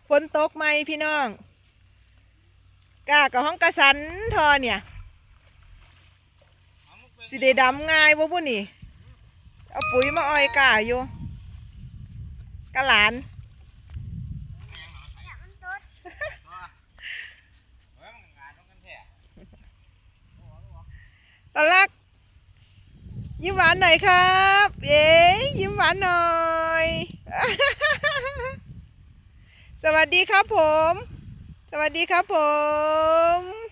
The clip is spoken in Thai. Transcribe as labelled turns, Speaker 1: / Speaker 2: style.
Speaker 1: ฝนตกไหมพี่น้องกากับห้องกระสันทอเนี่ยสิได้ดำง่ายบ่พุ่นนี่เอาปุ๋ยมาอ้อยกาอยู่กะหลานตะลักยิ้มหวานหน่อยครับเย้ยิ้มหวานหน่อยสวัสดีครับผมสวัสดีครับผม